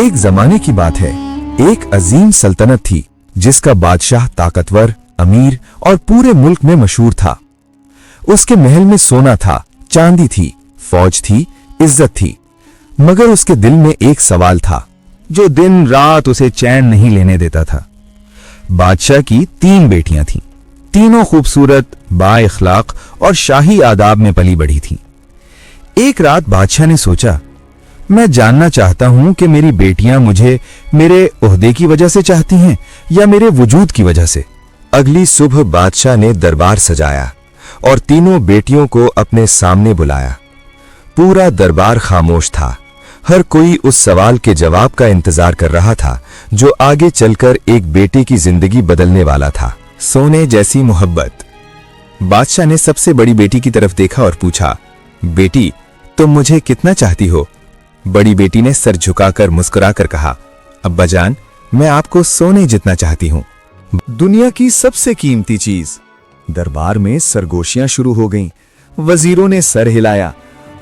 एक जमाने की बात है, एक अजीम सल्तनत थी जिसका बादशाह ताकतवर, अमीर और पूरे मुल्क में मशहूर था। उसके महल में सोना था, चांदी थी, फौज थी, इज्जत थी, मगर उसके दिल में एक सवाल था जो दिन रात उसे चैन नहीं लेने देता था। बादशाह की 3 बेटियां थीं, तीनों खूबसूरत, बाइखलाक और शाही आदाब में पली बढ़ी थीं। एक रात बादशाह ने सोचा, मैं जानना चाहता हूं कि मेरी बेटियां मुझे मेरे ओहदे की वजह से चाहती हैं या मेरे वजूद की वजह से। अगली सुबह बादशाह ने दरबार सजाया और तीनों बेटियों को अपने सामने बुलाया। पूरा दरबार खामोश था। हर कोई उस सवाल के जवाब का इंतजार कर रहा था जो आगे चलकर एक बेटी की जिंदगी बदलने वाला था। सोने जैसी मोहब्बत। बादशाह ने सबसे बड़ी बेटी की तरफ देखा और पूछा, बेटी, तुम मुझे कितना चाहती हो? बड़ी बेटी ने सर झुकाकर मुस्कुराकर कहा, अब्बा जान, मैं आपको सोने जितना चाहती हूं, दुनिया की सबसे कीमती चीज। दरबार में सरगोशियां शुरू हो गईं। वजीरों ने सर हिलाया।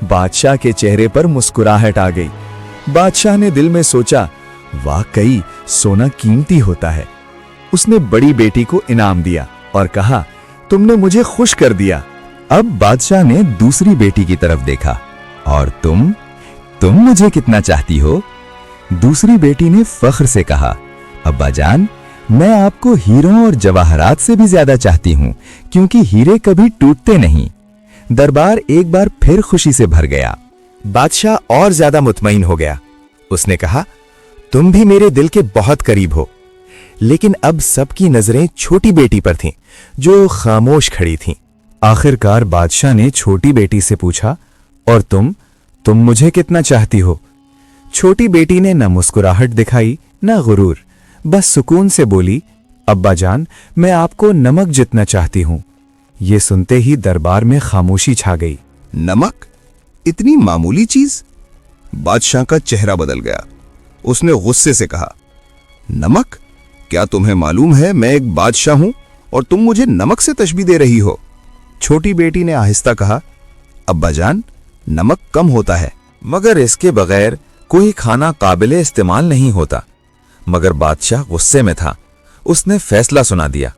बादशाह के चेहरे पर मुस्कुराहट आ गई। बादशाह ने दिल में सोचा, वाकई सोना कीमती होता है। उसने बड़ी बेटी को इनाम दिया और कहा, तुमने मुझे खुश कर दिया। अब बादशाह ने दूसरी बेटी की तरफ देखा, और तुम मुझे कितना चाहती हो? दूसरी बेटी ने फख्र से कहा, अब्बा जान, मैं आपको हीरों और जवाहरात से भी ज्यादा चाहती हूं, क्योंकि हीरे कभी टूटते नहीं। दरबार एक बार फिर खुशी से भर गया। बादशाह और ज्यादा मुतमईन हो गया। उसने कहा, तुम भी मेरे दिल के बहुत करीब हो। लेकिन अब सबकी नजरें छोटी बेटी पर थीं, जो खामोश खड़ी थीं। आखिरकार बादशाह ने छोटी बेटी से पूछा, और तुम मुझे कितना चाहती हो? छोटी बेटी ने न मुस्कुराहट दिखाई न गुरूर, बस सुकून से बोली, अब्बा जान, मैं आपको नमक जितना चाहती हूं। ये सुनते ही दरबार में खामोशी छा गई। नमक? इतनी मामूली चीज? बादशाह का चेहरा बदल गया। उसने गुस्से से कहा, नमक? क्या तुम्हें मालूम है मैं एक बादशाह हूं और तुम मुझे नमक से तशबीह दे रही हो? छोटी बेटी ने आहिस्ता कहा, अब्बा जान, नमक कम होता है, मगर इसके बगैर कोई खाना काबिले इस्तेमाल नहीं होता। मगर बादशाह गुस्से में था। उसने फैसला सुना दिया,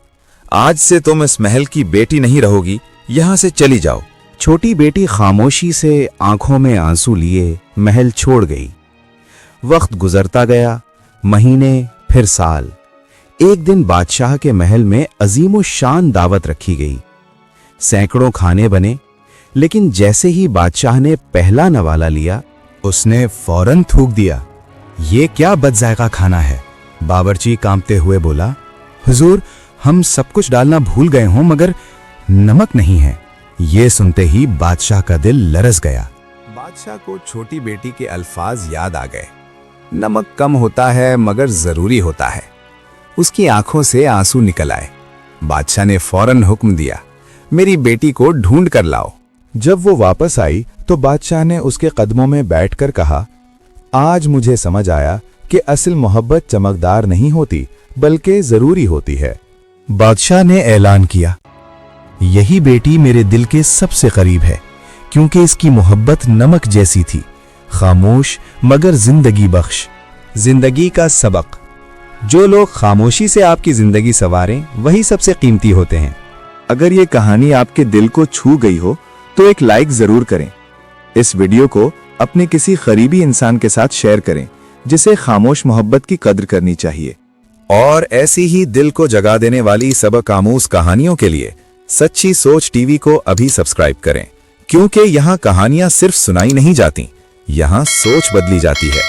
आज से तुम इस महल की बेटी नहीं रहोगी, यहां से चली जाओ। छोटी बेटी खामोशी से आंखों में आंसू लिए महल छोड़ गई। वक्त गुजरता गया, महीने फिर साल। एक दिन बादशाह के महल में अजीमो शान दावत रखी गई। सैकड़ों खाने बने, लेकिन जैसे ही बादशाह ने पहला नवाला लिया, उसने फौरन थूक दिया। ये क्या बदजायका खाना है? बावर्ची कांपते हुए बोला, हुजूर, हम सब कुछ डालना भूल गए हों, मगर नमक नहीं है। ये सुनते ही बादशाह का दिल लरस गया। बादशाह को छोटी बेटी के अल्फाज याद आ गए, नमक कम होता है मगर जरूरी होता है। उसकी आंखों से आंसू निकल आए। बादशाह ने फौरन हुक्म दिया, मेरी बेटी को ढूंढ कर लाओ। जब वो वापस आई तो बादशाह ने उसके कदमों में बैठकर कहा, आज मुझे समझ आया कि असल मोहब्बत चमकदार नहीं होती बल्कि जरूरी होती है। बादशाह ने ऐलान किया, यही बेटी मेरे दिल के सबसे करीब है, क्योंकि इसकी मोहब्बत नमक जैसी थी, खामोश मगर जिंदगी बख्श। जिंदगी का सबक। जो लोग खामोशी से आपकी जिंदगी संवारें, वही सबसे कीमती होते हैं। अगर ये कहानी आपके दिल को छू गई हो तो एक लाइक जरूर करें। इस वीडियो को अपने किसी करीबी इंसान के साथ शेयर करें जिसे खामोश मोहब्बत की कद्र करनी चाहिए। और ऐसी ही दिल को जगा देने वाली सबक आमूज कहानियों के लिए सच्ची सोच टीवी को अभी सब्सक्राइब करें, क्योंकि यहाँ कहानियां सिर्फ सुनाई नहीं जाती, यहाँ सोच बदली जाती है।